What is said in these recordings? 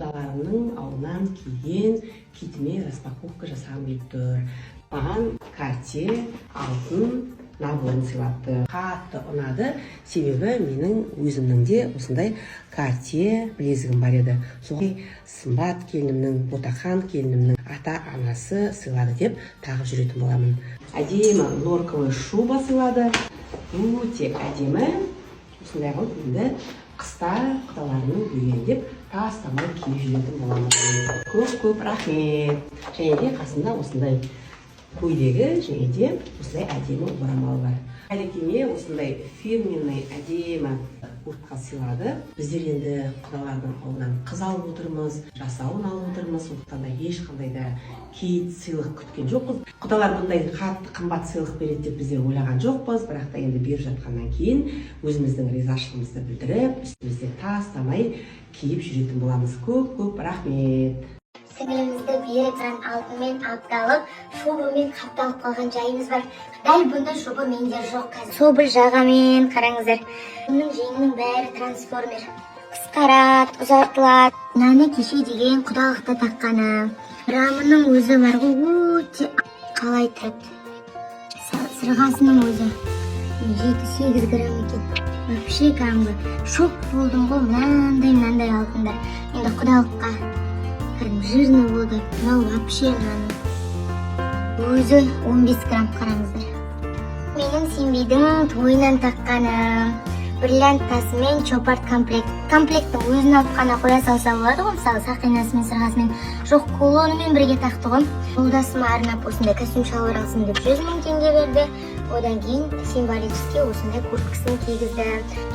құдаларымның алдынан киген китіме распаковка жасағым келіп тұр. Маған Cartier алтын наборын сыйлапты. Қатты ұнады, себебі менің өзімнің де осындай Cartier білезігім бар еді. Соған Сымбат келінімнің, Ботақан келінімнің ата-анасы сыйлады деп тағып жүретін боламын. Әдемі норковый шуба сыйлады. Өте әдемі. Осындай қылып енді қыста құдаларымның бүйен деп тастамай киіп жүретін боламын. Көп рахмет. Және де қасында осындай көйлегі және де осындай әдемі орамал бар. Әлекеме осындай фирменный әдемі куртка сыйлады. Біздер енді құдалардың алдынан қыз алып отырмыз, жасауын алып отырмыз. Сондықтан да ешқандай да кит сыйлық күткен жоқпыз. Құдалар бұндай қатты қымбат сыйлық береді деп біздер ойлаған жоқпыз. Бірақ та енді беріп жатқаннан кейін өзіміздің ризашылығымызды білдіріп, үстімізден тастамай киіп жүретін боламыз. Көп рахмет. Сіңілімізді беріп тұран алтынмен апталып, шубымен қапталып қалған жайымыз бар. Дәл бұндай шуба менде жоқ қазір. Собыл жағамен қараңыздар. Бұның жеңінің бәрі трансформер. Қысқарады, ұзартылады. Нәні кеше деген құдалықта таққаны. Рамының өзі бар ғой, өте қалай тұрады. Сырғасының өзі 7-8 грамм екен. Вообще кәдімгі шок болдым ғой, мынандай алтындар. Енді құдалыққа жирный болды. Мынау вообще өзі 15 грамм қараңыздар. Менің сенбейдің тойынан таққаным. Бриллиант мен чопарт комплект. Комплектің өзін алып қана қоя салса болады ғой, мысалы сақинасымен сырғасымен. Жоқ, кулонымен бірге тақты ғой. Жолдасыма арнап осындай костюм шалбар алсын деп 100 000 теңге берді. Одан кейін символически осындай курткасын кигізді.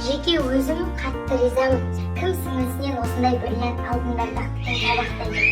Жеке өзім қатты ризамын. Кім сіңілісінен осындай бриллиант алтындар тақты табақтай.